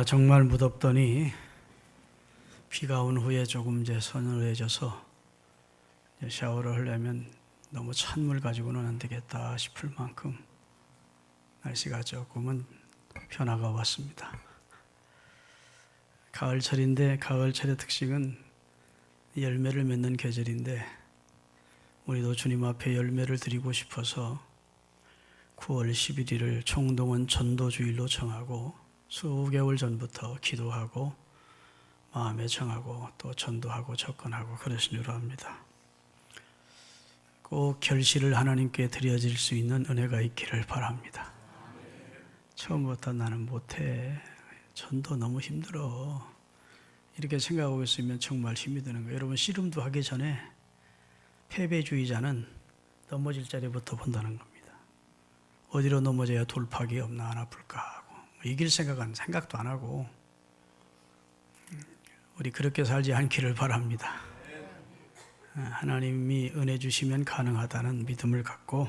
정말 무덥더니 비가 온 후에 조금 이제 서늘해져서 이제 샤워를 하려면 너무 찬물 가지고는 안 되겠다 싶을 만큼 날씨가 조금은 변화가 왔습니다. 가을철인데 가을철의 특징은 열매를 맺는 계절인데 우리도 주님 앞에 열매를 드리고 싶어서 9월 11일을 총동원 전도주일로 정하고 수개월 전부터 기도하고 마음에 정하고 또 전도하고 접근하고 그러시려고 합니다. 꼭 결실을 하나님께 드려질 수 있는 은혜가 있기를 바랍니다. 처음부터 나는 못해, 전도 너무 힘들어, 이렇게 생각하고 있으면 정말 힘이 드는 거예요. 여러분, 씨름도 하기 전에 패배주의자는 넘어질 자리부터 본다는 겁니다. 어디로 넘어져야 돌파기 없나 안 아플까 하고 이길 생각도 안 하고 우리 그렇게 살지 않기를 바랍니다. 하나님이 은혜 주시면 가능하다는 믿음을 갖고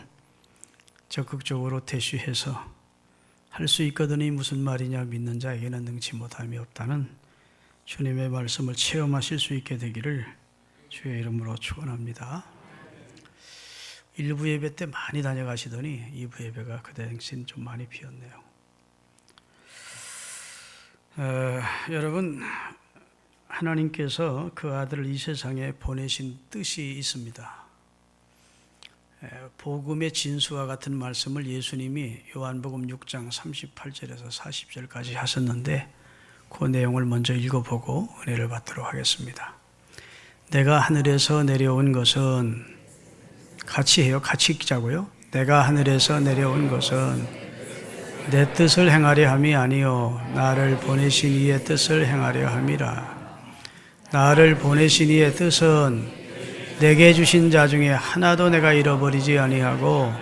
적극적으로 대쉬해서 할 수 있거든이 무슨 말이냐 믿는 자에게는 능치 못함이 없다는 주님의 말씀을 체험하실 수 있게 되기를 주의 이름으로 축원합니다. 1부 예배 때 많이 다녀가시더니 2부 예배가 그 당시엔 좀 많이 비었네요. 여러분, 하나님께서 그 아들을 이 세상에 보내신 뜻이 있습니다. 복음의 진수와 같은 말씀을 예수님이 요한복음 6장 38절에서 40절까지 하셨는데 그 내용을 먼저 읽어보고 은혜를 받도록 하겠습니다. 내가 하늘에서 내려온 것은, 같이 해요. 같이 읽자고요. 내가 하늘에서 내려온 것은 내 뜻을 행하려 함이 아니요 나를 보내신 이의 뜻을 행하려 함이라. 나를 보내신 이의 뜻은 내게 주신 자 중에 하나도 내가 잃어버리지 아니하고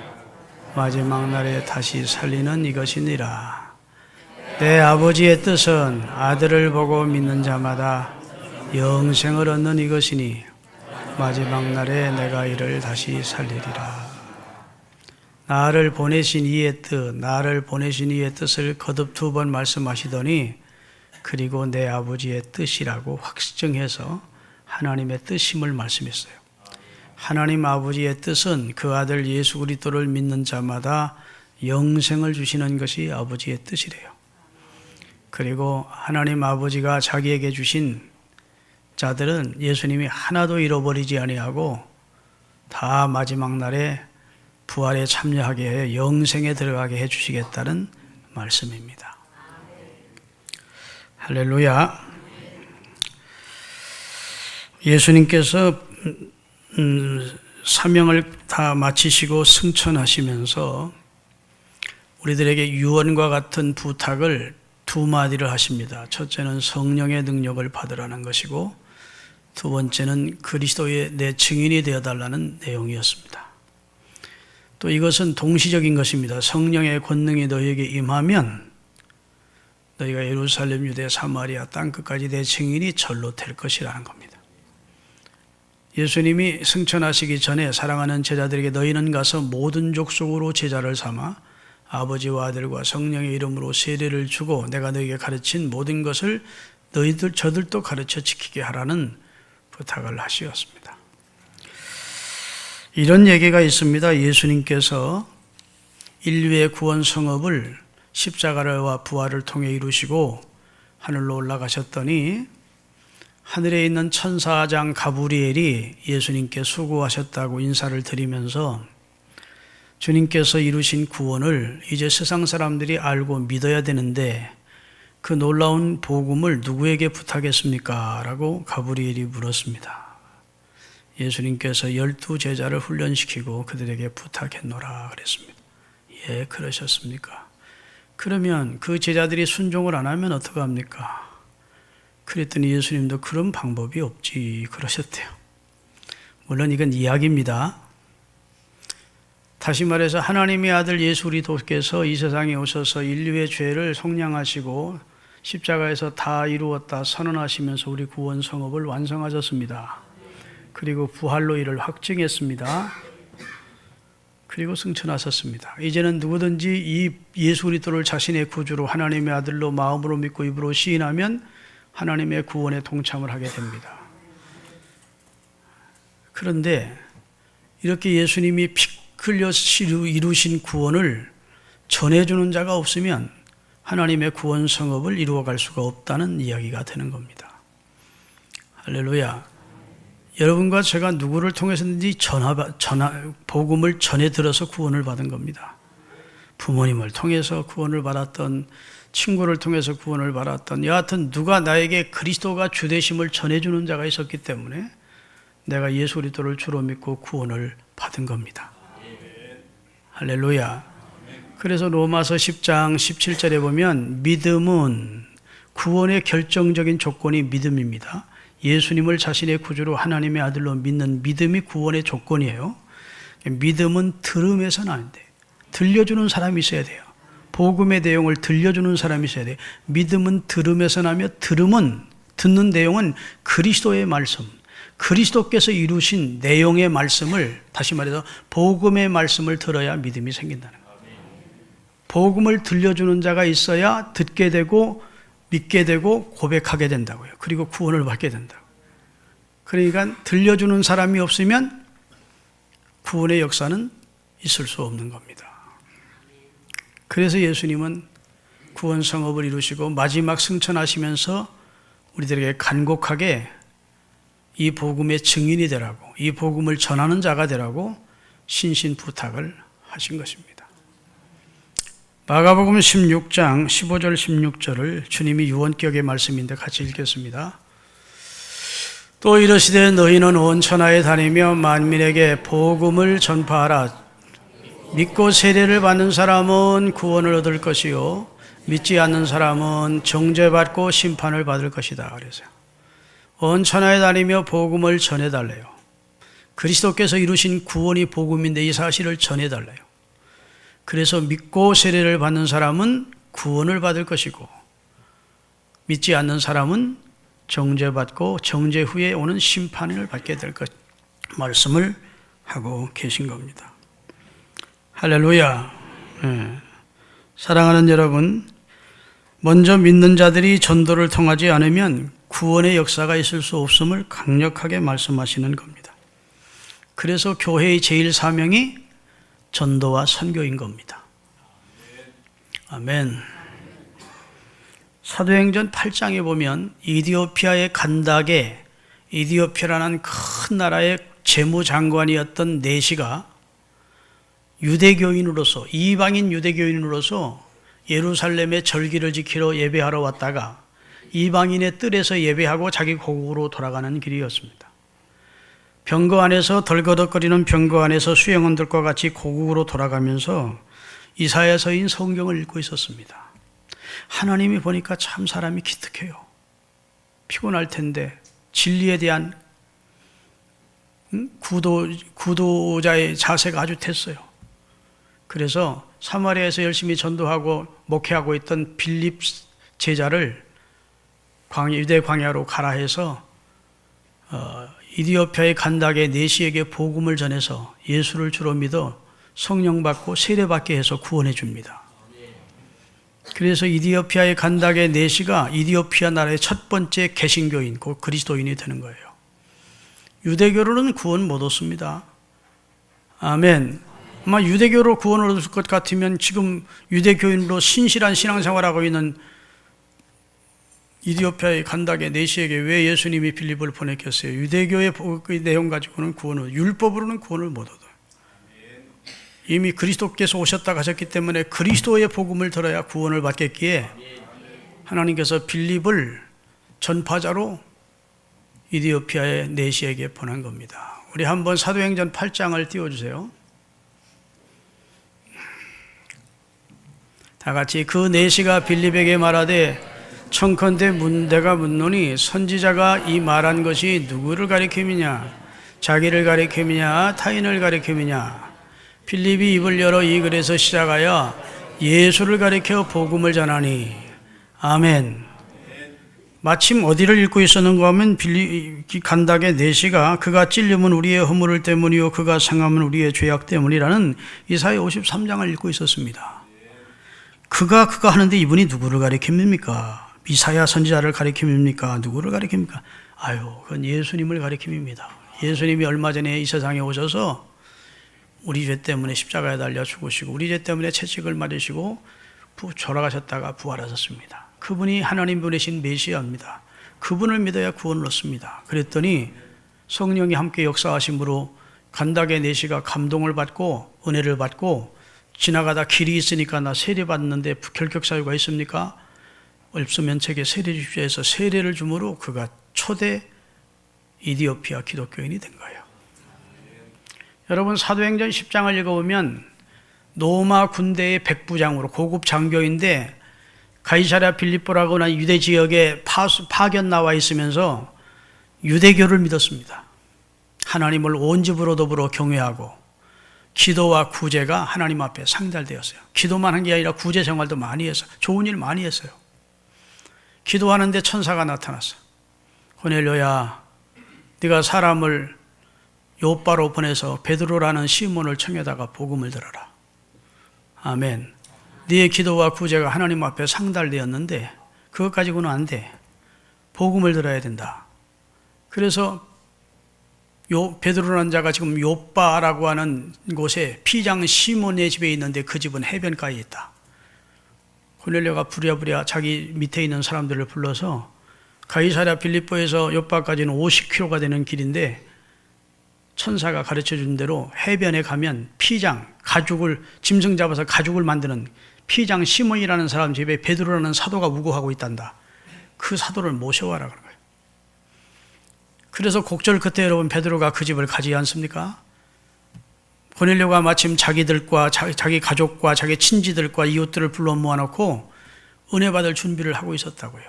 마지막 날에 다시 살리는 이것이니라. 내 아버지의 뜻은 아들을 보고 믿는 자마다 영생을 얻는 이것이니 마지막 날에 내가 이를 다시 살리리라. 나를 보내신 이의 뜻, 나를 보내신 이의 뜻을 거듭 2번 말씀하시더니 그리고 내 아버지의 뜻이라고 확정해서 하나님의 뜻임을 말씀했어요. 하나님 아버지의 뜻은 그 아들 예수 그리스도를 믿는 자마다 영생을 주시는 것이 아버지의 뜻이래요. 그리고 하나님 아버지가 자기에게 주신 자들은 예수님이 하나도 잃어버리지 아니하고 다 마지막 날에 부활에 참여하게 해 영생에 들어가게 해주시겠다는 말씀입니다. 할렐루야. 예수님께서 사명을 다 마치시고 승천하시면서 우리들에게 유언과 같은 부탁을 2마디를 하십니다. 첫째는 성령의 능력을 받으라는 것이고 두 번째는 그리스도의 내 증인이 되어달라는 내용이었습니다. 또 이것은 동시적인 것입니다. 성령의 권능이 너희에게 임하면 너희가 예루살렘, 유대, 사마리아 땅끝까지 내 증인이 절로 될 것이라는 겁니다. 예수님이 승천하시기 전에 사랑하는 제자들에게 너희는 가서 모든 족속으로 제자를 삼아 아버지와 아들과 성령의 이름으로 세례를 주고 내가 너희에게 가르친 모든 것을 저들도 가르쳐 지키게 하라는 부탁을 하셨습니다. 이런 얘기가 있습니다. 예수님께서 인류의 구원 성업을 십자가와 부활을 통해 이루시고 하늘로 올라가셨더니 하늘에 있는 천사장 가브리엘이 예수님께 수고하셨다고 인사를 드리면서 주님께서 이루신 구원을 이제 세상 사람들이 알고 믿어야 되는데 그 놀라운 복음을 누구에게 부탁했습니까? 라고 가브리엘이 물었습니다. 예수님께서 12제자를 훈련시키고 그들에게 부탁했노라 그랬습니다. 예, 그러셨습니까? 그러면 그 제자들이 순종을 안 하면 어떡합니까? 그랬더니 예수님도 그런 방법이 없지 그러셨대요. 물론 이건 이야기입니다. 다시 말해서 하나님의 아들 예수 그리스도께서 이 세상에 오셔서 인류의 죄를 속량하시고 십자가에서 다 이루었다 선언하시면서 우리 구원 성업을 완성하셨습니다. 그리고 부활로 이를 확증했습니다. 그리고 승천하셨습니다. 이제는 누구든지 이 예수 그리스도를 자신의 구주로 하나님의 아들로 마음으로 믿고 입으로 시인하면 하나님의 구원에 동참을 하게 됩니다. 그런데 이렇게 예수님이 피 흘려 이루신 구원을 전해주는 자가 없으면 하나님의 구원 성업을 이루어갈 수가 없다는 이야기가 되는 겁니다. 할렐루야. 여러분과 제가 누구를 통해서든지 복음을 전해 들어서 구원을 받은 겁니다. 부모님을 통해서 구원을 받았던, 친구를 통해서 구원을 받았던, 여하튼 누가 나에게 그리스도가 주되심을 전해주는 자가 있었기 때문에 내가 예수 그리스도를 주로 믿고 구원을 받은 겁니다. 할렐루야. 그래서 로마서 10장 17절에 보면 믿음은 구원의 결정적인 조건이 믿음입니다. 예수님을 자신의 구주로 하나님의 아들로 믿는 믿음이 구원의 조건이에요. 믿음은 들음에서는 안 돼요. 들려주는 사람이 있어야 돼요. 복음의 내용을 들려주는 사람이 있어야 돼요. 믿음은 들음에서 나며 들음은 듣는 내용은 그리스도의 말씀, 그리스도께서 이루신 내용의 말씀을, 다시 말해서 복음의 말씀을 들어야 믿음이 생긴다는 거예요. 복음을 들려주는 자가 있어야 듣게 되고 믿게 되고 고백하게 된다고요. 그리고 구원을 받게 된다고. 그러니까 들려주는 사람이 없으면 구원의 역사는 있을 수 없는 겁니다. 그래서 예수님은 구원 성업을 이루시고 마지막 승천하시면서 우리들에게 간곡하게 이 복음의 증인이 되라고, 이 복음을 전하는 자가 되라고 신신 부탁을 하신 것입니다. 마가복음 16장 15절 16절을 주님이 유언격의 말씀인데 같이 읽겠습니다. 또 이르시되 너희는 온 천하에 다니며 만민에게 복음을 전파하라. 믿고 세례를 받는 사람은 구원을 얻을 것이요 믿지 않는 사람은 정죄받고 심판을 받을 것이다. 그래서요. 온 천하에 다니며 복음을 전해달래요. 그리스도께서 이루신 구원이 복음인데 이 사실을 전해달래요. 그래서 믿고 세례를 받는 사람은 구원을 받을 것이고 믿지 않는 사람은 정죄받고 정죄 후에 오는 심판을 받게 될 것, 말씀을 하고 계신 겁니다. 할렐루야. 사랑하는 여러분, 먼저 믿는 자들이 전도를 통하지 않으면 구원의 역사가 있을 수 없음을 강력하게 말씀하시는 겁니다. 그래서 교회의 제일 사명이 전도와 선교인 겁니다. 아멘. 사도행전 8장에 보면 이디오피아의 간닥에, 이디오피아라는 큰 나라의 재무장관이었던 내시가 유대교인으로서, 이방인 유대교인으로서 예루살렘의 절기를 지키러 예배하러 왔다가 이방인의 뜰에서 예배하고 자기 고국으로 돌아가는 길이었습니다. 병거 안에서 덜거덕거리는 병거 안에서 수행원들과 같이 고국으로 돌아가면서 이사야서인 성경을 읽고 있었습니다. 하나님이 보니까 참 사람이 기특해요. 피곤할 텐데 진리에 대한 구도자의 자세가 아주 됐어요. 그래서 사마리아에서 열심히 전도하고 목회하고 있던 빌립 제자를 유대 광야로 가라 해서 이디오피아의 간닥의 내시에게 복음을 전해서 예수를 주로 믿어 성령 받고 세례 받게 해서 구원해 줍니다. 그래서 이디오피아의 간닥의 내시가 이디오피아 나라의 첫 번째 개신교인, 곧 그리스도인이 되는 거예요. 유대교로는 구원 못 얻습니다. 아멘. 아마 유대교로 구원을 얻을 것 같으면 지금 유대교인으로 신실한 신앙생활하고 있는 이디오피아의 간닥의 내시에게 왜 예수님이 빌립을 보냈겠어요? 유대교의 내용 가지고는 구원을, 율법으로는 구원을 못 얻어요. 이미 그리스도께서 오셨다 가셨기 때문에 그리스도의 복음을 들어야 구원을 받겠기에 하나님께서 빌립을 전파자로 이디오피아의 내시에게 보낸 겁니다. 우리 한번 사도행전 8장을 띄워주세요. 다 같이 그 내시가 빌립에게 말하되 청컨대 내가 묻노니 선지자가 이 말한 것이 누구를 가리킴이냐? 자기를 가리킴이냐? 타인을 가리킴이냐? 빌립이 입을 열어 이 글에서 시작하여 예수를 가리켜 복음을 전하니. 아멘. 마침 어디를 읽고 있었는가 하면 간닥의 내시가 그가 찔림은 우리의 허물을 때문이요 그가 상함은 우리의 죄악 때문이라는 이사야 53장을 읽고 있었습니다. 그가 하는데 이분이 누구를 가리킵니까? 이사야 선지자를 가리킵니까? 누구를 가리킵니까? 그건 예수님을 가리킵니다. 예수님이 얼마 전에 이 세상에 오셔서 우리 죄 때문에 십자가에 달려 죽으시고 우리 죄 때문에 채찍을 맞으시고 돌아가셨다가 부활하셨습니다. 그분이 하나님 보내신 메시아입니다. 그분을 믿어야 구원을 얻습니다. 그랬더니 성령이 함께 역사하심으로 간닥의 내시가 감동을 받고 은혜를 받고 지나가다 길이 있으니까 나 세례 받는데 결격 사유가 있습니까? 없으면 제게 세례 주십시오 해서 세례를 주므로 그가 초대 이디오피아 기독교인이 된 거예요. 여러분 사도행전 10장을 읽어보면 로마 군대의 백부장으로 고급 장교인데 가이사랴 빌립보라고 하는 유대 지역에 파견 나와 있으면서 유대교를 믿었습니다. 하나님을 온 집으로 더불어 경외하고 기도와 구제가 하나님 앞에 상달되었어요. 기도만 한 게 아니라 구제 생활도 많이 했어요. 좋은 일 많이 했어요. 기도하는데 천사가 나타났어. 고넬료야, 네가 사람을 요바로 보내서 베드로라는 시몬을 청에다가 복음을 들어라. 아멘. 네의 기도와 구제가 하나님 앞에 상달되었는데 그것 가지고는 안 돼. 복음을 들어야 된다. 그래서 베드로라는 자가 지금 요바라고 하는 곳에 피장 시몬의 집에 있는데 그 집은 해변가에 있다. 고넬료가 부랴부랴 자기 밑에 있는 사람들을 불러서 가이사랴 빌립보에서 요바까지는 50km가 되는 길인데 천사가 가르쳐준 대로 해변에 가면 피장, 가죽을 짐승 잡아서 가죽을 만드는 피장 시몬이라는 사람 집에 베드로라는 사도가 우거하고 있단다. 그 사도를 모셔와라 그런 거예요. 그래서 곡절 끝에 여러분 베드로가 그 집을 가지 않습니까? 고넬료가 마침 자기들과 자기 가족과 자기 친지들과 이웃들을 불러 모아놓고 은혜 받을 준비를 하고 있었다고요.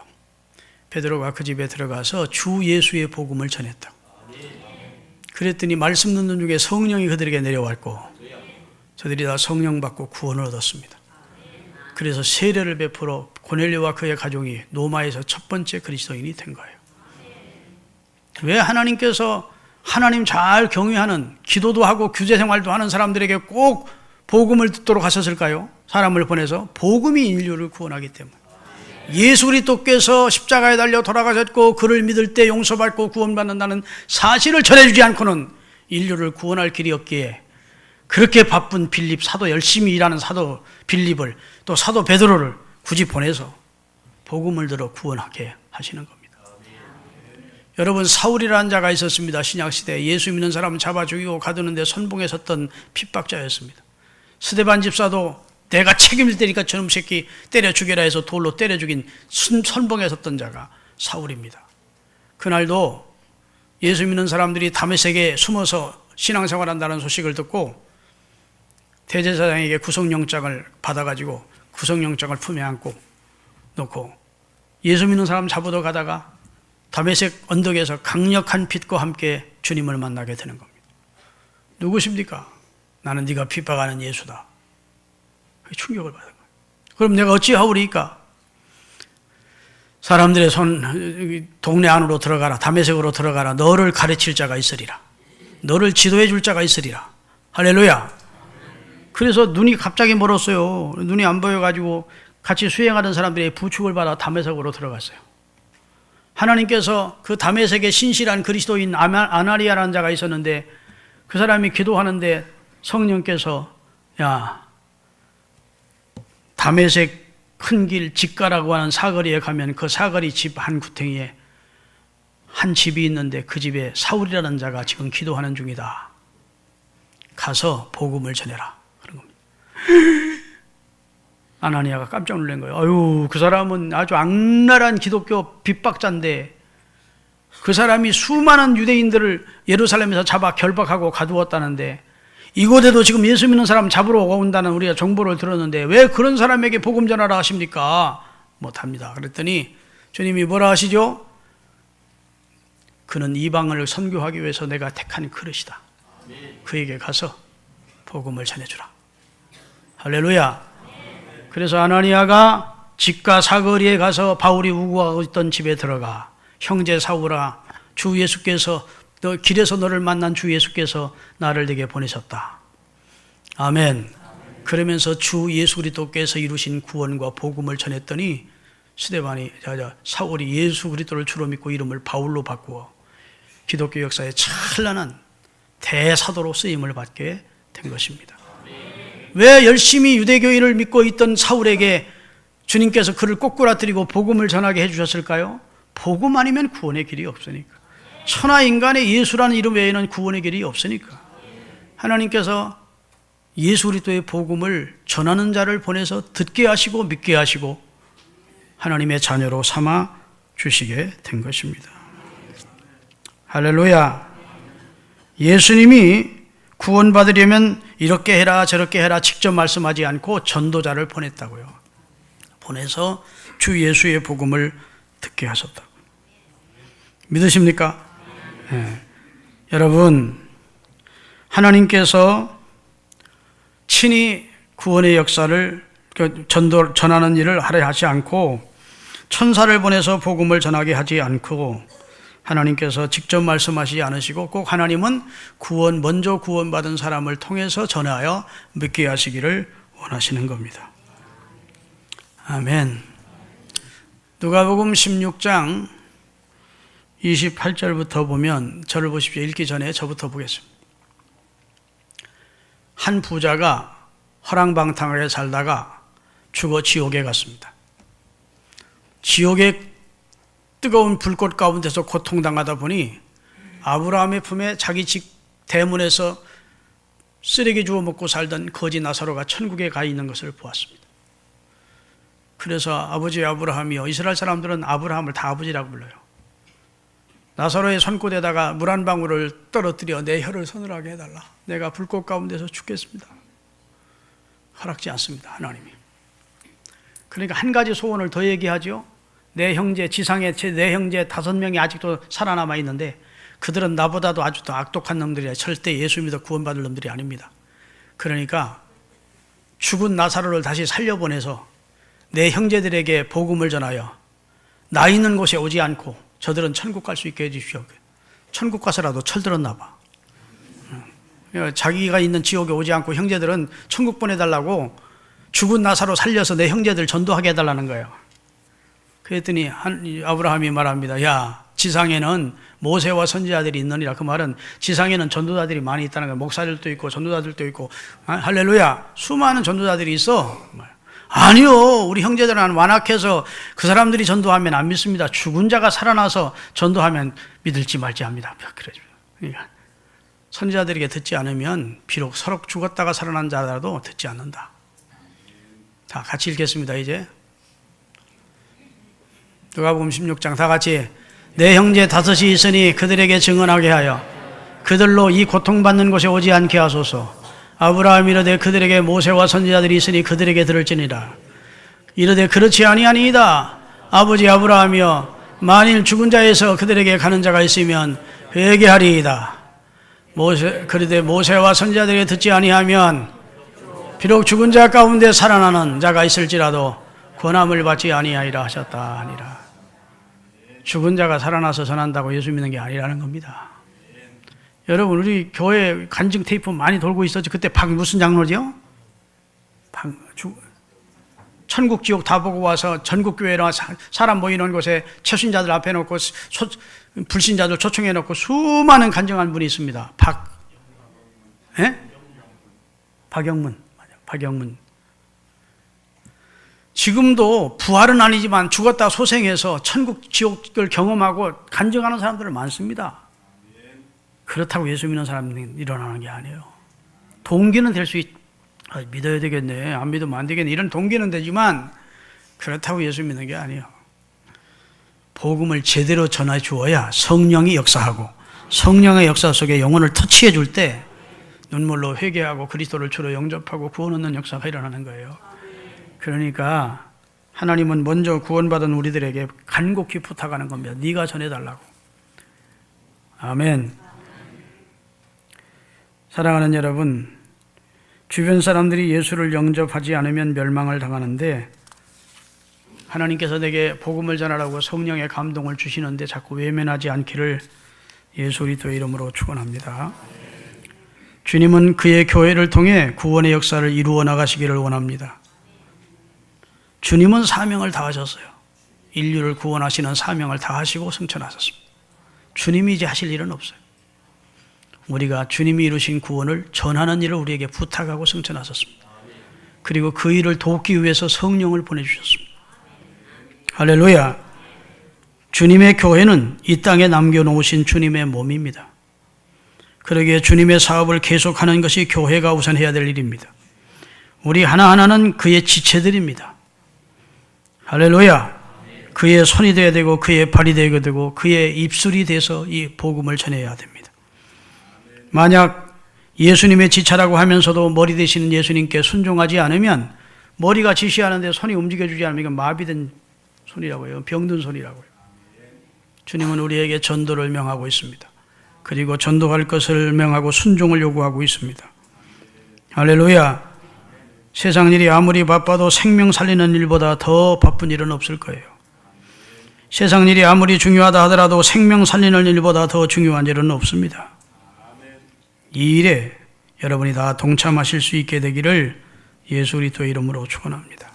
베드로가 그 집에 들어가서 주 예수의 복음을 전했다고. 그랬더니 말씀 듣는 중에 성령이 그들에게 내려왔고 저들이 다 성령 받고 구원을 얻었습니다. 그래서 세례를 베풀어 고넬료와 그의 가족이 로마에서 첫 번째 그리스도인이 된 거예요. 왜 하나님께서 하나님 잘 경외하는 기도도 하고 규제 생활도 하는 사람들에게 꼭 복음을 듣도록 하셨을까요? 사람을 보내서 복음이 인류를 구원하기 때문에. 예수 그리스도께서 십자가에 달려 돌아가셨고 그를 믿을 때 용서받고 구원받는다는 사실을 전해주지 않고는 인류를 구원할 길이 없기에 그렇게 바쁜 빌립 사도 열심히 일하는 사도 빌립을 또 사도 베드로를 굳이 보내서 복음을 들어 구원하게 하시는 겁니다. 여러분 사울이라는 자가 있었습니다. 신약시대에 예수 믿는 사람은 잡아 죽이고 가두는데 선봉에 섰던 핍박자였습니다. 스데반 집사도 내가 책임질 테니까 저놈 새끼 때려 죽여라 해서 돌로 때려 죽인 선봉에 섰던 자가 사울입니다. 그날도 예수 믿는 사람들이 다메섹에 숨어서 신앙생활한다는 소식을 듣고 대제사장에게 구속영장을 받아가지고 구속영장을 품에 안고 놓고 예수 믿는 사람 잡으러 가다가 다메섹 언덕에서 강력한 빛과 함께 주님을 만나게 되는 겁니다. 누구십니까? 나는 네가 핍박하는 예수다. 충격을 받은 거예요. 그럼 내가 어찌하오리까? 사람들의 동네 안으로 들어가라. 다메섹으로 들어가라. 너를 가르칠 자가 있으리라. 너를 지도해 줄 자가 있으리라. 할렐루야. 그래서 눈이 갑자기 멀었어요. 눈이 안 보여가지고 같이 수행하던 사람들이 부축을 받아 다메섹으로 들어갔어요. 하나님께서 그 다메섹에 신실한 그리스도인 아나리아라는 자가 있었는데 그 사람이 기도하는데 성령께서 야 다메섹 큰 길 직가라고 하는 사거리에 가면 그 사거리 집 한 구탱이에 한 집이 있는데 그 집에 사울이라는 자가 지금 기도하는 중이다. 가서 복음을 전해라. 그런 겁니다. 아나니아가 깜짝 놀란 거예요. 아유, 그 사람은 아주 악랄한 기독교 핍박자인데 그 사람이 수많은 유대인들을 예루살렘에서 잡아 결박하고 가두었다는데 이곳에도 지금 예수 믿는 사람 잡으러 온다는 우리가 정보를 들었는데 왜 그런 사람에게 복음 전하라 하십니까? 못합니다. 그랬더니 주님이 뭐라 하시죠? 그는 이방을 선교하기 위해서 내가 택한 그릇이다. 그에게 가서 복음을 전해주라. 할렐루야. 그래서 아나니아가 집과 사거리에 가서 바울이 우고하고 있던 집에 들어가 형제 사울아, 주 예수께서 길에서 너를 만난 주 예수께서 나를 네게 보내셨다. 아멘. 그러면서 주 예수 그리스도께서 이루신 구원과 복음을 전했더니 사울이 예수 그리스도를 주로 믿고 이름을 바울로 바꾸어 기독교 역사에 찬란한 대사도로 쓰임을 받게 된 것입니다. 왜 열심히 유대교인을 믿고 있던 사울에게 주님께서 그를 꼬꾸라뜨리고 복음을 전하게 해주셨을까요? 복음 아니면 구원의 길이 없으니까. 천하 인간의 예수라는 이름 외에는 구원의 길이 없으니까. 하나님께서 예수 그리스도의 복음을 전하는 자를 보내서 듣게 하시고 믿게 하시고 하나님의 자녀로 삼아 주시게 된 것입니다. 할렐루야. 예수님이 구원받으려면 이렇게 해라 저렇게 해라 직접 말씀하지 않고 전도자를 보냈다고요. 보내서 주 예수의 복음을 듣게 하셨다고. 믿으십니까? 네. 여러분, 하나님께서 친히 구원의 역사를 전하는 일을 하려 하지 않고 천사를 보내서 복음을 전하게 하지 않고 하나님께서 직접 말씀하시지 않으시고 꼭 하나님은 먼저 구원받은 사람을 통해서 전하여 믿게 하시기를 원하시는 겁니다. 아멘. 누가복음 16장 28절부터 보면 저를 보십시오. 읽기 전에 저부터 보겠습니다. 한 부자가 허랑방탕하게 살다가 죽어 지옥에 갔습니다. 지옥의 뜨거운 불꽃 가운데서 고통당하다 보니 아브라함의 품에 자기 집 대문에서 쓰레기 주워 먹고 살던 거지 나사로가 천국에 가 있는 것을 보았습니다. 그래서 아버지 아브라함이요, 이스라엘 사람들은 아브라함을 다 아버지라고 불러요. 나사로의 손끝에다가 물 한 방울을 떨어뜨려 내 혀를 서늘하게 해달라. 내가 불꽃 가운데서 죽겠습니다. 허락지 않습니다, 하나님이. 그러니까 한 가지 소원을 더 얘기하죠. 내 형제, 지상에 내 형제 5명이 아직도 살아남아 있는데 그들은 나보다도 아주 더 악독한 놈들이라 절대 예수 믿어 구원받을 놈들이 아닙니다. 그러니까 죽은 나사로를 다시 살려보내서 내 형제들에게 복음을 전하여 나 있는 곳에 오지 않고 저들은 천국 갈 수 있게 해주십시오. 천국 가서라도 철들었나 봐. 자기가 있는 지옥에 오지 않고 형제들은 천국 보내달라고 죽은 나사로 살려서 내 형제들 전도하게 해달라는 거예요. 그랬더니 아브라함이 말합니다. 야, 지상에는 모세와 선지자들이 있느니라. 그 말은 지상에는 전도자들이 많이 있다는 거예요. 목사들도 있고 전도자들도 있고. 할렐루야. 수많은 전도자들이 있어. 아니요, 우리 형제들은 완악해서 그 사람들이 전도하면 안 믿습니다. 죽은 자가 살아나서 전도하면 믿을지 말지 합니다. 그러니까 선지자들에게 듣지 않으면 비록 서로 죽었다가 살아난 자라도 듣지 않는다. 자, 같이 읽겠습니다. 이제 누가복음 16장 다 같이. 내 형제 5이 있으니 그들에게 증언하게 하여 그들로 이 고통받는 곳에 오지 않게 하소서. 아브라함이 이르되 그들에게 모세와 선지자들이 있으니 그들에게 들을지니라. 이르되 그렇지 아니하니이다. 아버지 아브라함이여, 만일 죽은 자에서 그들에게 가는 자가 있으면 그에게 하리이다. 그러되 모세와 선지자들에게 듣지 아니하면 비록 죽은 자 가운데 살아나는 자가 있을지라도 권함을 받지 아니하리라 하셨다 하니라. 죽은 자가 살아나서 전한다고 예수 믿는 게 아니라는 겁니다. 여러분, 우리 교회 간증 테이프 많이 돌고 있었죠. 그때 무슨 장로죠? 천국 지옥 다 보고 와서 전국 교회나 사람 모이는 곳에 최신자들 앞에 놓고 불신자들 초청해 놓고 수많은 간증한 분이 있습니다. 박영문. 지금도 부활은 아니지만 죽었다 소생해서 천국 지옥을 경험하고 간증하는 사람들은 많습니다. 그렇다고 예수 믿는 사람이 일어나는 게 아니에요. 동기는 될 수 믿어야 되겠네, 안 믿으면 안 되겠네, 이런 동기는 되지만 그렇다고 예수 믿는 게 아니에요. 복음을 제대로 전해 주어야 성령이 역사하고 성령의 역사 속에 영혼을 터치해 줄 때 눈물로 회개하고 그리스도를 주로 영접하고 구원 얻는 역사가 일어나는 거예요. 그러니까 하나님은 먼저 구원받은 우리들에게 간곡히 부탁하는 겁니다. 네가 전해달라고. 아멘. 사랑하는 여러분, 주변 사람들이 예수를 영접하지 않으면 멸망을 당하는데 하나님께서 내게 복음을 전하라고 성령의 감동을 주시는데 자꾸 외면하지 않기를 예수 그리스도의 이름으로 축원합니다. 주님은 그의 교회를 통해 구원의 역사를 이루어 나가시기를 원합니다. 주님은 사명을 다하셨어요. 인류를 구원하시는 사명을 다하시고 승천하셨습니다. 주님이 이제 하실 일은 없어요. 우리가 주님이 이루신 구원을 전하는 일을 우리에게 부탁하고 승천하셨습니다. 그리고 그 일을 돕기 위해서 성령을 보내주셨습니다. 할렐루야. 주님의 교회는 이 땅에 남겨놓으신 주님의 몸입니다. 그러기에 주님의 사업을 계속하는 것이 교회가 우선 해야 될 일입니다. 우리 하나하나는 그의 지체들입니다. 할렐루야. 그의 손이 되어야 되고 그의 발이 되어야 되고 그의 입술이 돼서 이 복음을 전해야 됩니다. 만약 예수님의 지체라고 하면서도 머리 되시는 예수님께 순종하지 않으면 머리가 지시하는데 손이 움직여주지 않으면 이건 마비된 손이라고 해요. 병든 손이라고요. 주님은 우리에게 전도를 명하고 있습니다. 그리고 전도할 것을 명하고 순종을 요구하고 있습니다. 할렐루야. 세상 일이 아무리 바빠도 생명 살리는 일보다 더 바쁜 일은 없을 거예요. 세상 일이 아무리 중요하다 하더라도 생명 살리는 일보다 더 중요한 일은 없습니다. 이 일에 여러분이 다 동참하실 수 있게 되기를 예수 그리스도의 이름으로 축원합니다.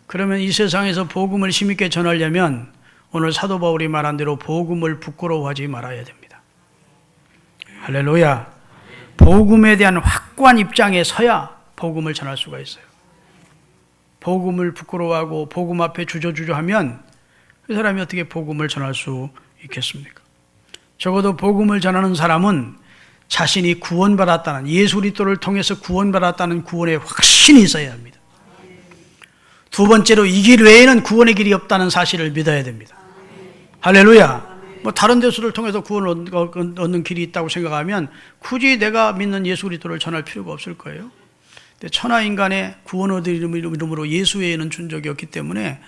그러면 이 세상에서 복음을 힘있게 전하려면 오늘 사도 바울이 말한 대로 복음을 부끄러워하지 말아야 됩니다. 할렐루야. 복음에 대한 확고한 입장에 서야 복음을 전할 수가 있어요. 복음을 부끄러워하고 복음 앞에 주저주저하면 그 사람이 어떻게 복음을 전할 수 있겠습니까? 적어도 복음을 전하는 사람은 자신이 구원받았다는, 예수 그리스도를 통해서 구원받았다는 구원의 확신이 있어야 합니다. 두 번째로 이 길 외에는 구원의 길이 없다는 사실을 믿어야 됩니다. 할렐루야. 뭐 다른 데서를 통해서 구원을 얻는 길이 있다고 생각하면 굳이 내가 믿는 예수 그리스도를 전할 필요가 없을 거예요. 근데 천하인간의 구원 얻을 이름으로 예수 외에는 준 적이 없기 때문에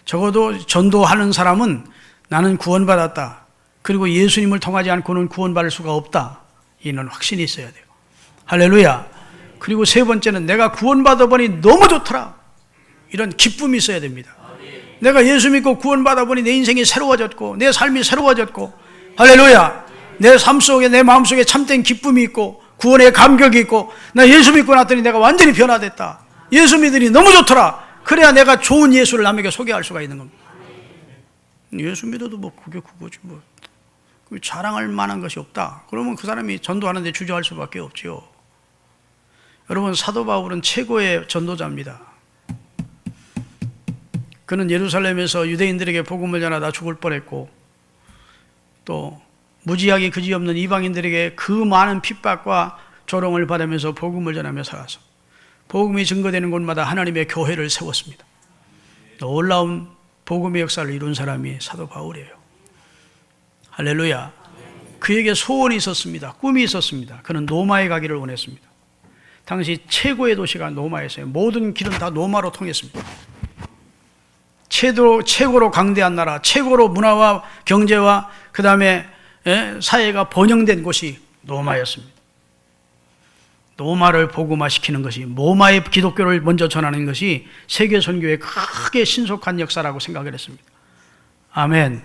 적어도 전도하는 사람은 나는 구원받았다. 그리고 예수님을 통하지 않고는 구원받을 수가 없다. 이는 확신이 있어야 돼요. 할렐루야. 그리고 세 번째는 내가 구원받아 보니 너무 좋더라. 이런 기쁨이 있어야 됩니다. 내가 예수 믿고 구원받아 보니 내 인생이 새로워졌고 내 삶이 새로워졌고 할렐루야. 내 삶 속에 내 마음 속에 참된 기쁨이 있고 구원의 감격이 있고 나 예수 믿고 났더니 내가 완전히 변화됐다. 예수 믿으니 너무 좋더라. 그래야 내가 좋은 예수를 남에게 소개할 수가 있는 겁니다. 예수 믿어도 뭐 그게 그거지 뭐 자랑할 만한 것이 없다. 그러면 그 사람이 전도하는데 주저할 수밖에 없지요. 여러분 사도 바울은 최고의 전도자입니다. 그는 예루살렘에서 유대인들에게 복음을 전하다 죽을 뻔했고 또 무지하게 그지없는 이방인들에게 그 많은 핍박과 조롱을 받으면서 복음을 전하며 살아서 복음이 증거되는 곳마다 하나님의 교회를 세웠습니다. 놀라운 복음의 역사를 이룬 사람이 사도 바울이에요. 할렐루야. 그에게 소원이 있었습니다. 꿈이 있었습니다. 그는 로마에 가기를 원했습니다. 당시 최고의 도시가 로마였어요. 모든 길은 다 로마로 통했습니다. 최고로 강대한 나라, 최고로 문화와 경제와 그 다음에 사회가 번영된 곳이 로마였습니다. 로마를 복음화시키는 것이, 로마의 기독교를 먼저 전하는 것이 세계 선교의 크게 신속한 역사라고 생각을 했습니다. 아멘.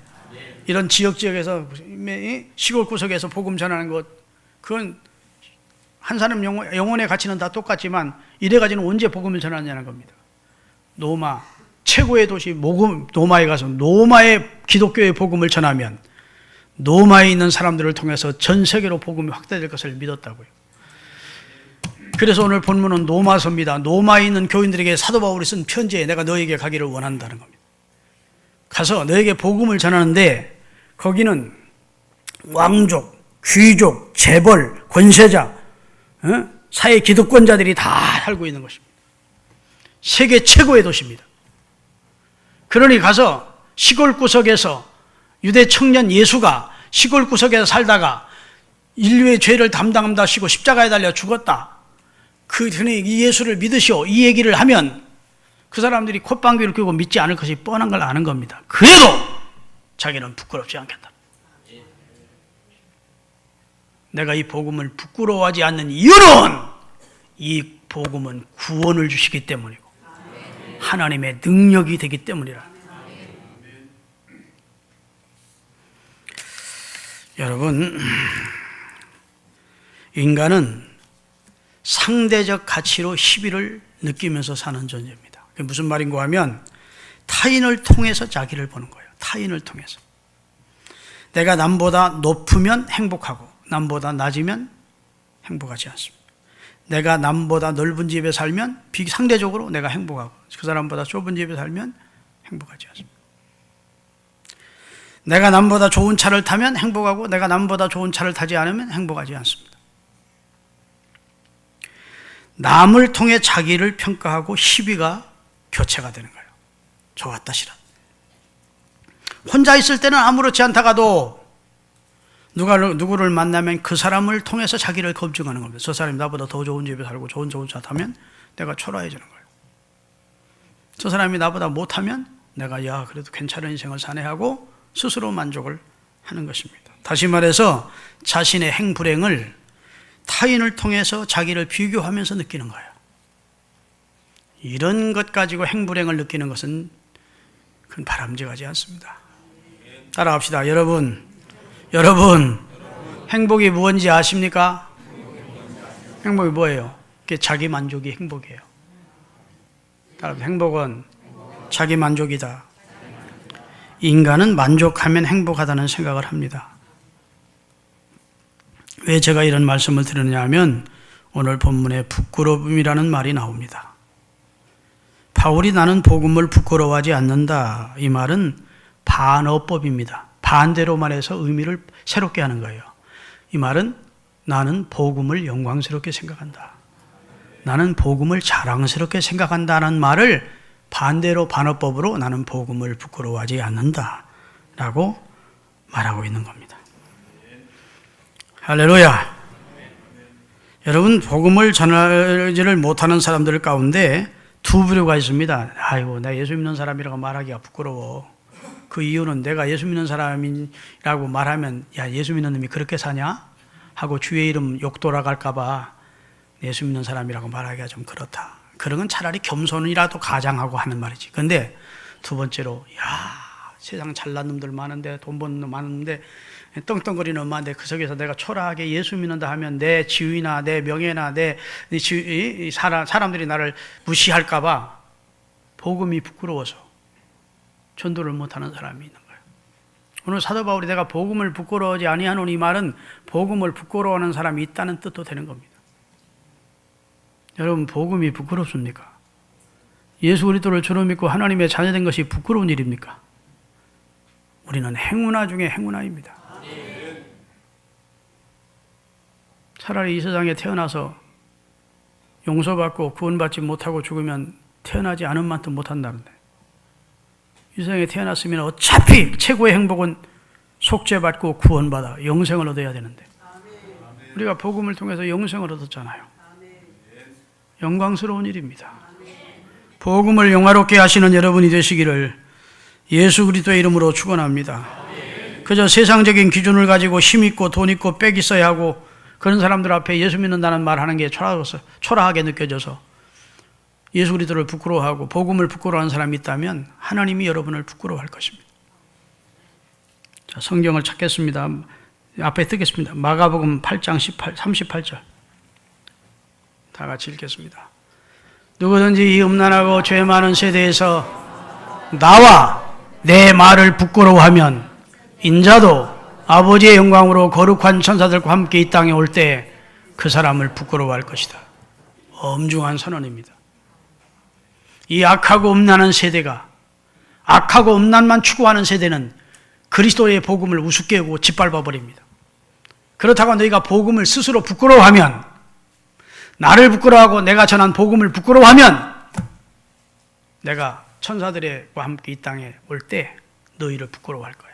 이런 지역에서 시골 구석에서 복음 전하는 것, 그건 한 사람 영혼의 가치는 다 똑같지만 이래가지는 언제 복음을 전하냐는 겁니다. 로마 최고의 도시 로마에 가서 로마의 기독교의 복음을 전하면 로마에 있는 사람들을 통해서 전 세계로 복음이 확대될 것을 믿었다고요. 그래서 오늘 본문은 로마서입니다. 로마에 있는 교인들에게 사도 바울이 쓴 편지에 내가 너에게 가기를 원한다는 겁니다. 가서 너에게 복음을 전하는데 거기는 왕족, 귀족, 재벌, 권세자, 사회 기득권자들이 다 살고 있는 것입니다. 세계 최고의 도시입니다. 그러니 가서 시골 구석에서 유대 청년 예수가 시골 구석에서 살다가 인류의 죄를 담당하시고 십자가에 달려 죽었다. 그분이 이 예수를 믿으시오. 이 얘기를 하면 그 사람들이 콧방귀를 뀌고 믿지 않을 것이 뻔한 걸 아는 겁니다. 그래도 자기는 부끄럽지 않겠다. 내가 이 복음을 부끄러워하지 않는 이유는 이 복음은 구원을 주시기 때문이고 하나님의 능력이 되기 때문이라. 여러분, 인간은 상대적 가치로 희비를 느끼면서 사는 존재입니다. 그게 무슨 말인가 하면 타인을 통해서 자기를 보는 거예요. 타인을 통해서. 내가 남보다 높으면 행복하고 남보다 낮으면 행복하지 않습니다. 내가 남보다 넓은 집에 살면 상대적으로 내가 행복하고 그 사람보다 좁은 집에 살면 행복하지 않습니다. 내가 남보다 좋은 차를 타면 행복하고 내가 남보다 좋은 차를 타지 않으면 행복하지 않습니다. 남을 통해 자기를 평가하고 시비가 교체가 되는 거예요. 좋았다 싫었다. 혼자 있을 때는 아무렇지 않다가도 누구를 만나면 그 사람을 통해서 자기를 검증하는 겁니다. 저 사람이 나보다 더 좋은 집에 살고 좋은 차 타면 내가 초라해지는 거예요. 저 사람이 나보다 못하면 내가 야 그래도 괜찮은 인생을 사네 하고 스스로 만족을 하는 것입니다. 다시 말해서 자신의 행불행을 타인을 통해서 자기를 비교하면서 느끼는 거예요. 이런 것 가지고 행불행을 느끼는 것은 그건 바람직하지 않습니다. 따라합시다. 여러분, 행복이 무엇인지 아십니까? 행복이 뭐예요? 그게 자기 만족이 행복이에요. 따라합시다. 행복은 자기 만족이다. 인간은 만족하면 행복하다는 생각을 합니다. 왜 제가 이런 말씀을 드리느냐 하면 오늘 본문에 부끄러움이라는 말이 나옵니다. 바울이 나는 복음을 부끄러워하지 않는다. 이 말은 반어법입니다. 반대로 말해서 의미를 새롭게 하는 거예요. 이 말은 나는 복음을 영광스럽게 생각한다. 나는 복음을 자랑스럽게 생각한다는 말을 반대로 반어법으로 나는 복음을 부끄러워하지 않는다 라고 말하고 있는 겁니다. 할렐루야. 여러분, 복음을 전하지를 못하는 사람들 가운데 두 부류가 있습니다. 아이고, 나 예수 믿는 사람이라고 말하기가 부끄러워. 그 이유는 내가 예수 믿는 사람이라고 말하면 야, 예수 믿는 놈이 그렇게 사냐? 하고 주의 이름 욕 돌아갈까 봐 예수 믿는 사람이라고 말하기가 좀 그렇다. 그런 건 차라리 겸손이라도 가장하고 하는 말이지. 근데 두 번째로 야, 세상 잘난 놈들 많은데 돈 버는 놈 많은데 떵떵거리는 엄마인데 그 속에서 내가 초라하게 예수 믿는다 하면 내 지위나 내 명예나 내 사람들이 나를 무시할까 봐 복음이 부끄러워서 전도를 못하는 사람이 있는 거예요. 오늘 사도 바울이 내가 복음을 부끄러워하지 아니하노니 이 말은 복음을 부끄러워하는 사람이 있다는 뜻도 되는 겁니다. 여러분, 복음이 부끄럽습니까? 예수 그리스도를 주로 믿고 하나님의 자녀된 것이 부끄러운 일입니까? 우리는 행운아 중에 행운아입니다. 차라리 이 세상에 태어나서 용서받고 구원받지 못하고 죽으면 태어나지 않은 만큼 못한다는데, 이 세상에 태어났으면 어차피 최고의 행복은 속죄받고 구원받아 영생을 얻어야 되는데 우리가 복음을 통해서 영생을 얻었잖아요. 영광스러운 일입니다. 복음을 영화롭게 하시는 여러분이 되시기를 예수 그리스도의 이름으로 축원합니다. 그저 세상적인 기준을 가지고 힘 있고 돈 있고 빽 있어야 하고 그런 사람들 앞에 예수 믿는다는 말 하는 게 초라하게 느껴져서 예수 그리스도를 부끄러워하고 복음을 부끄러워하는 사람이 있다면 하나님이 여러분을 부끄러워할 것입니다. 자, 성경을 찾겠습니다. 앞에 뜨겠습니다. 마가복음 8장 38절 다 같이 읽겠습니다. 누구든지 이 음란하고 죄 많은 세대에서 나와 내 말을 부끄러워하면 인자도 아버지의 영광으로 거룩한 천사들과 함께 이 땅에 올 때 그 사람을 부끄러워할 것이다. 엄중한 선언입니다. 이 악하고 음란한 세대가, 악하고 음란만 추구하는 세대는 그리스도의 복음을 우습게 여기고 짓밟아 버립니다. 그렇다고 너희가 복음을 스스로 부끄러워하면, 나를 부끄러워하고 내가 전한 복음을 부끄러워하면 내가 천사들과 함께 이 땅에 올 때 너희를 부끄러워할 거야.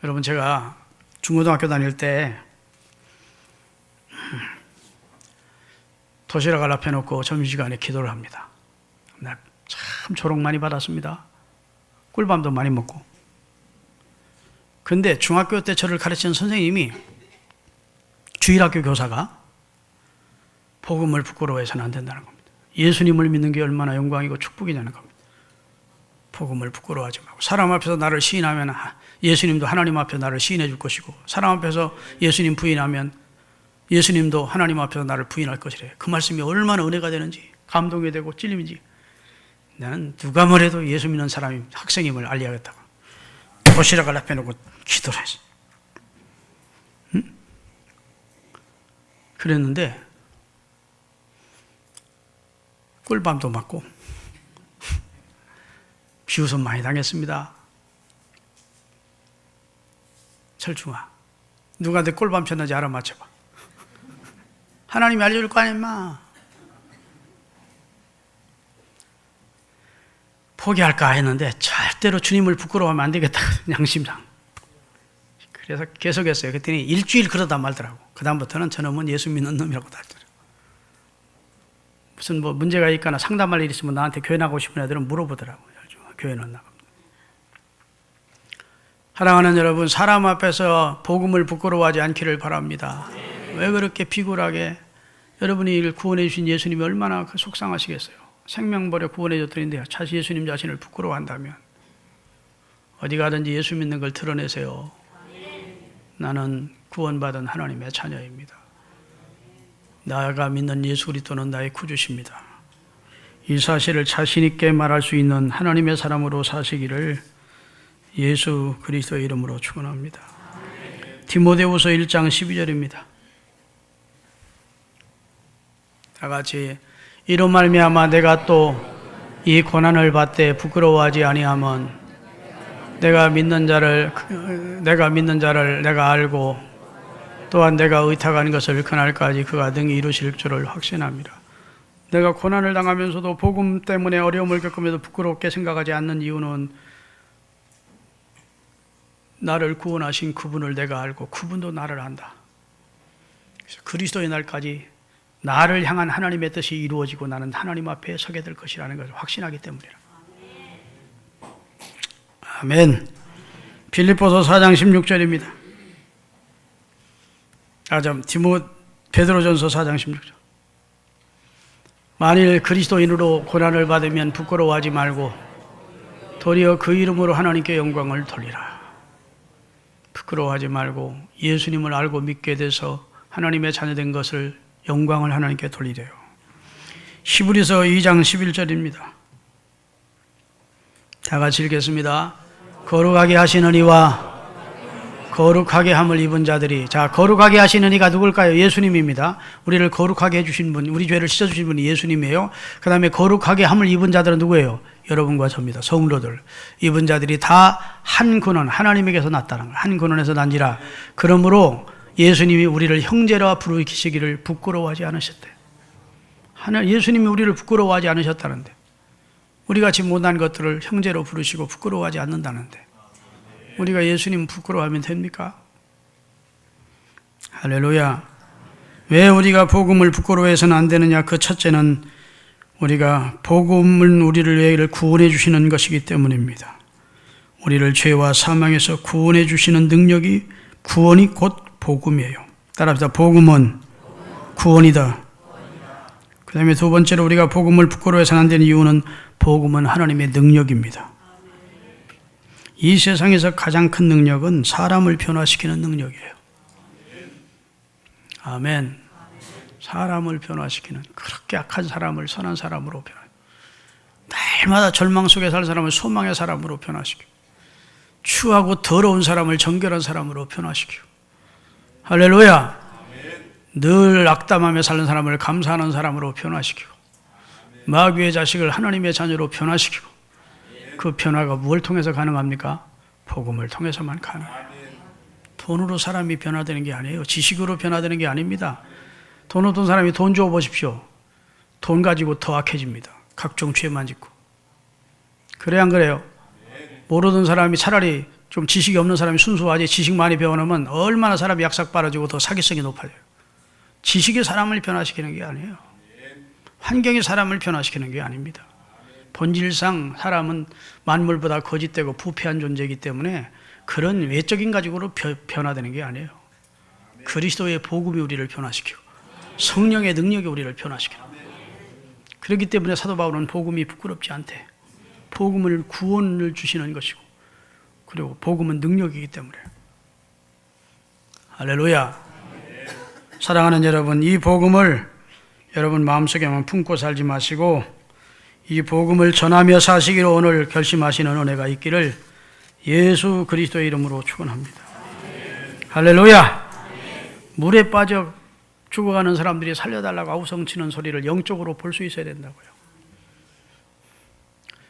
여러분, 제가 중고등학교 다닐 때 도시락을 앞에 놓고 점심시간에 기도를 합니다. 나 참 조롱 많이 받았습니다. 꿀밤도 많이 먹고. 근데 중학교 때 저를 가르치는 선생님이, 주일학교 교사가 복음을 부끄러워해서는 안 된다는 겁니다. 예수님을 믿는 게 얼마나 영광이고 축복이냐는 겁니다. 복음을 부끄러워하지 말고, 사람 앞에서 나를 시인하면 예수님도 하나님 앞에 나를 시인해 줄 것이고, 사람 앞에서 예수님 부인하면 예수님도 하나님 앞에서 나를 부인할 것이래. 그 말씀이 얼마나 은혜가 되는지, 감동이 되고 찔림인지. 나는 누가 뭐래도 예수 믿는 사람이 학생임을 알려야겠다고 도시락을 앞에 놓고 기도를 했어. 응? 그랬는데 꿀밤도 맞고 비웃음 많이 당했습니다. 철중아, 누가 내 꿀밤 쳤는지 알아맞혀봐. 하나님이 알려줄 거 아니야, 임마. 포기할까 했는데 절대로 주님을 부끄러워하면 안 되겠다, 양심상. 그래서 계속했어요. 그랬더니 일주일 그러다 말더라고. 그 다음부터는 저놈은 예수 믿는 놈이라고 하더라고요. 무슨 뭐 문제가 있거나 상담할 일 있으면 나한테 교회 나가고 싶은 애들은 물어보더라고요. 교회는 나갑니다. 사랑하는 여러분, 사람 앞에서 복음을 부끄러워하지 않기를 바랍니다. 왜 그렇게 비굴하게, 여러분이 구원해 주신 예수님이 얼마나 속상하시겠어요. 생명 버려 구원해 줬더니요, 자신 예수님 자신을 부끄러워한다면 어디 가든지 예수 믿는 걸 드러내세요. 나는 구원받은 하나님의 자녀입니다. 나가 믿는 예수 그리스도는 나의 구주십니다. 이 사실을 자신 있게 말할 수 있는 하나님의 사람으로 사시기를 예수 그리스도의 이름으로 축원합니다. 디모데후서 1장 12절입니다. 다 같이, 이로 말미암아 내가 또 이 고난을 받되 부끄러워하지 아니함은 내가 믿는 자를 내가 알고 또한 내가 의탁한 것을 그날까지 그가 능히 이루실 줄을 확신합니다. 내가 고난을 당하면서도 복음 때문에 어려움을 겪으면서 부끄럽게 생각하지 않는 이유는 나를 구원하신 그분을 내가 알고 그분도 나를 안다. 그래서 그리스도의 날까지 나를 향한 하나님의 뜻이 이루어지고 나는 하나님 앞에 서게 될 것이라는 것을 확신하기 때문이라. 아멘. 빌립보서 4장 16절입니다. 베드로전서 4장 16절. 만일 그리스도인으로 고난을 받으면 부끄러워하지 말고 도리어 그 이름으로 하나님께 영광을 돌리라. 부끄러워하지 말고 예수님을 알고 믿게 돼서 하나님의 자녀된 것을 영광을 하나님께 돌리래요. 히브리서 2장 11절입니다. 다 같이 읽겠습니다. 거룩하게 하시는 이와 거룩하게 함을 입은 자들이, 자, 거룩하게 하시는 이가 누굴까요? 예수님입니다. 우리를 거룩하게 해주신 분, 우리 죄를 씻어주신 분이 예수님이에요. 그 다음에 거룩하게 함을 입은 자들은 누구예요? 여러분과 저입니다. 성도들. 입은 자들이 다 한 근원, 하나님에게서 났다는 거예요. 한 근원에서 난지라. 그러므로 예수님이 우리를 형제라 부르시기를 부끄러워하지 않으셨대. 예수님이 우리를 부끄러워하지 않으셨다는데, 우리 같이 못난 것들을 형제로 부르시고 부끄러워하지 않는다는데, 우리가 예수님 부끄러워하면 됩니까? 할렐루야. 왜 우리가 복음을 부끄러워해서는 안 되느냐? 그 첫째는 우리가 복음은 우리를 왜 구원해 주시는 것이기 때문입니다. 우리를 죄와 사망에서 구원해 주시는 능력이, 구원이 곧 복음이에요. 따라합시다. 복음은 구원이다. 그 다음에 두 번째로 우리가 복음을 부끄러워해서는 안 되는 이유는 복음은 하나님의 능력입니다. 이 세상에서 가장 큰 능력은 사람을 변화시키는 능력이에요. 아멘. 사람을 변화시키는, 그렇게 악한 사람을 선한 사람으로 날마다 절망 속에 살 사람을 소망의 사람으로 변화시키고, 추하고 더러운 사람을 정결한 사람으로 변화시키고, 할렐루야. 늘 악담하며 사는 사람을 감사하는 사람으로 변화시키고, 마귀의 자식을 하나님의 자녀로 변화시키고, 그 변화가 무엇을 통해서 가능합니까? 복음을 통해서만 가능해요. 돈으로 사람이 변화되는 게 아니에요. 지식으로 변화되는 게 아닙니다. 돈 얻은 사람이 돈 줘 보십시오. 돈 가지고 더 악해집니다. 각종 죄만 짓고. 그래 안 그래요? 모르던 사람이 차라리 좀 지식이 없는 사람이 순수하지, 지식 많이 배워놓으면 얼마나 사람이 약삭 빨아지고 더 사기성이 높아져요. 지식이 사람을 변화시키는 게 아니에요. 환경이 사람을 변화시키는 게 아닙니다. 본질상 사람은 만물보다 거짓되고 부패한 존재이기 때문에 그런 외적인 가지고로 변화되는 게 아니에요. 그리스도의 복음이 우리를 변화시키고 성령의 능력이 우리를 변화시키는 거예요. 그렇기 때문에 사도 바울은 복음이 부끄럽지 않대. 복음을 구원을 주시는 것이고, 그리고 복음은 능력이기 때문에. 할렐루야. 사랑하는 여러분, 이 복음을 여러분 마음속에만 품고 살지 마시고 이 복음을 전하며 사시기로 오늘 결심하시는 은혜가 있기를 예수 그리스도의 이름으로 축원합니다. 할렐루야. 물에 빠져 죽어가는 사람들이 살려달라고 아우성치는 소리를 영적으로 볼 수 있어야 된다고요.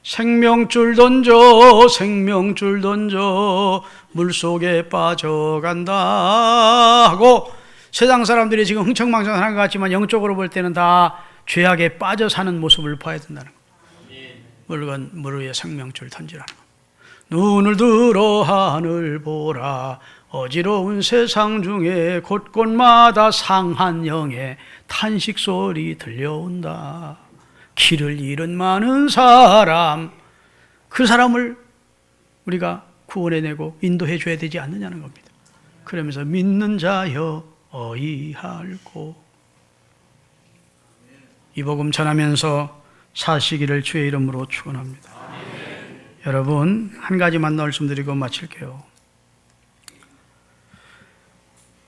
생명줄 던져, 생명줄 던져, 물속에 빠져간다 하고 세상 사람들이 지금 흥청망청하는 것 같지만 영적으로 볼 때는 다 죄악에 빠져 사는 모습을 봐야 된다는 거예요. 물 위에 생명줄 던지라는 거예요. 눈을 들어 하늘 보라. 어지러운 세상 중에 곳곳마다 상한 영의 탄식 소리 들려온다. 길을 잃은 많은 사람, 그 사람을 우리가 구원해내고 인도해 줘야 되지 않느냐는 겁니다. 그러면서 믿는 자여 어이할고, 이 복음 전하면서 사시기를 주의 이름으로 축원합니다. 여러분, 한 가지만 말씀드리고 마칠게요.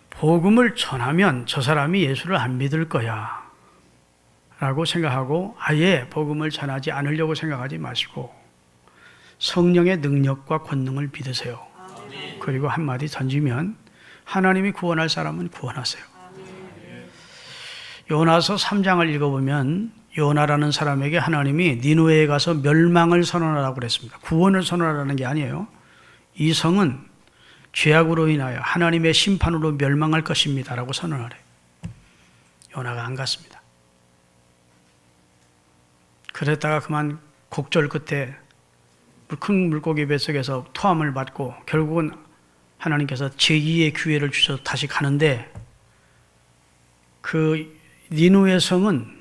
복음을 전하면 저 사람이 예수를 안 믿을 거야 라고 생각하고 아예 복음을 전하지 않으려고 생각하지 마시고 성령의 능력과 권능을 믿으세요. 그리고 한마디 던지면 하나님이 구원할 사람은 구원하세요. 요나서 3장을 읽어보면 요나라는 사람에게 하나님이 니느웨에 가서 멸망을 선언하라고 그랬습니다. 구원을 선언하라는 게 아니에요. 이 성은 죄악으로 인하여 하나님의 심판으로 멸망할 것입니다 라고 선언하래. 요나가 안 갔습니다. 그랬다가 그만 곡절 끝에 큰 물고기 뱃속에서 토함을 받고 결국은 하나님께서 제2의 기회를 주셔서 다시 가는데, 그 니느웨 성은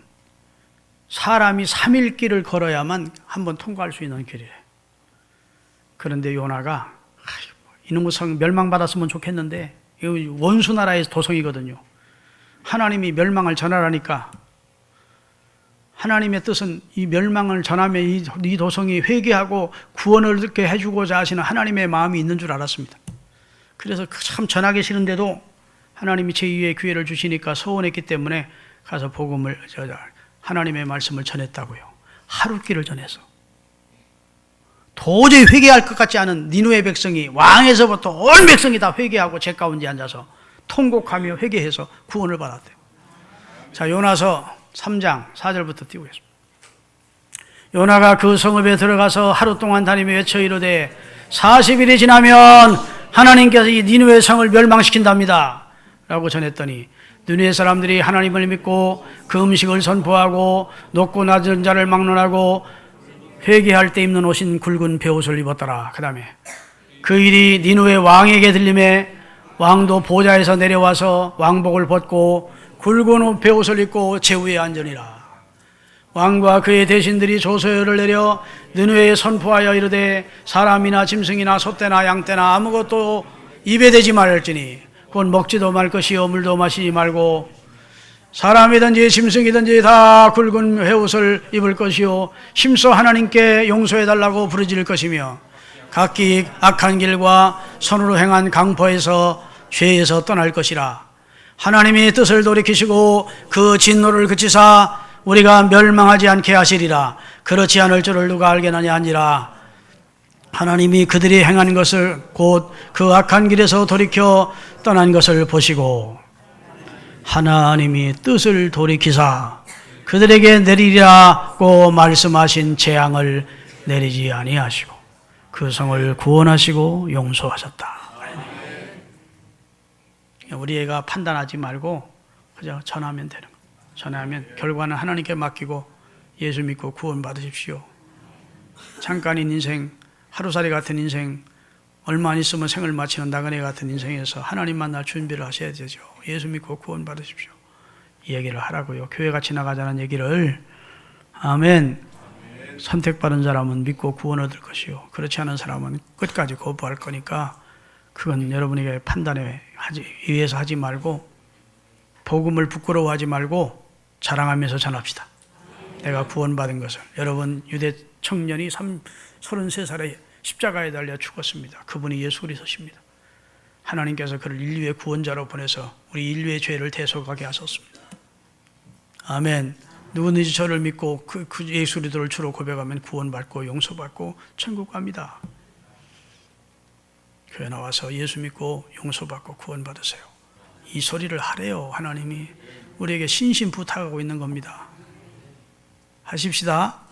사람이 3일 길을 걸어야만 한번 통과할 수 있는 길이래. 그런데 요나가 이놈의 성 멸망받았으면 좋겠는데, 이거 원수 나라의 도성이거든요. 하나님이 멸망을 전하라니까 하나님의 뜻은 이 멸망을 전하며 이 도성이 회개하고 구원을 얻게 해주고자 하시는 하나님의 마음이 있는 줄 알았습니다. 그래서 참 전하기 싫은데도 하나님이 제2의 기회를 주시니까 서원했기 때문에 가서 복음을, 하나님의 말씀을 전했다고요. 하루 길을 전해서 도저히 회개할 것 같지 않은 니느웨 백성이, 왕에서부터 온 백성이 다 회개하고 제 가운데 앉아서 통곡하며 회개해서 구원을 받았대요. 자, 요나서 3장 4절부터 띄우겠습니다. 요나가 그 성읍에 들어가서 하루 동안 다니며 외쳐 이르되 40일이 지나면 하나님께서 이 니느웨 성을 멸망시킨답니다 라고 전했더니 니느웨 사람들이 하나님을 믿고 그 음식을 선포하고 높고 낮은 자를 막론하고 회개할 때 입는 옷인 굵은 베옷을 입었더라. 그 다음에 그 일이 니느웨 왕에게 들림에 왕도 보좌에서 내려와서 왕복을 벗고 굵은 베옷을 입고 제위에 앉으니라. 왕과 그의 대신들이 조서열을 내려 니느웨에 선포하여 이르되 사람이나 짐승이나 소떼나 양떼나 아무것도 입에 대지 말지니 곧 먹지도 말 것이요 물도 마시지 말고 사람이든지 짐승이든지 다 굵은 베옷을 입을 것이요 힘써 하나님께 용서해달라고 부르짖을 것이며 각기 악한 길과 선으로 행한 강포에서 죄에서 떠날 것이라. 하나님이 뜻을 돌이키시고 그 진노를 그치사 우리가 멸망하지 않게 하시리라. 그렇지 않을 줄을 누가 알겠느냐 하니라. 하나님이 그들이 행한 것을 곧 그 악한 길에서 돌이켜 떠난 것을 보시고 하나님이 뜻을 돌이키사 그들에게 내리리라고 말씀하신 재앙을 내리지 아니하시고 그 성을 구원하시고 용서하셨다. 우리 애가 판단하지 말고 그저 전하면 되는 거예요. 전하면 결과는 하나님께 맡기고 예수 믿고 구원 받으십시오. 잠깐인 인생, 하루살이 같은 인생, 얼마 안 있으면 생을 마치는 나그네 같은 인생에서 하나님 만날 준비를 하셔야 되죠. 예수 믿고 구원 받으십시오. 이 얘기를 하라고요. 교회같이 나가자는 얘기를. 아멘. 선택받은 사람은 믿고 구원 얻을 것이요 그렇지 않은 사람은 끝까지 거부할 거니까 그건 여러분에게 판단에 의해서 하지 말고 복음을 부끄러워하지 말고 자랑하면서 전합시다. 내가 구원받은 것을. 여러분, 유대 청년이 33살에 십자가에 달려 죽었습니다. 그분이 예수 그리스도십니다. 하나님께서 그를 인류의 구원자로 보내서 우리 인류의 죄를 대속하게 하셨습니다. 아멘. 누구든지 저를 믿고 그 예수 그리스도를 주로 고백하면 구원받고 용서받고 천국 갑니다. 교회 나와서 예수 믿고 용서받고 구원받으세요. 이 소리를 하래요. 하나님이 우리에게 신신 부탁하고 있는 겁니다. 하십시다.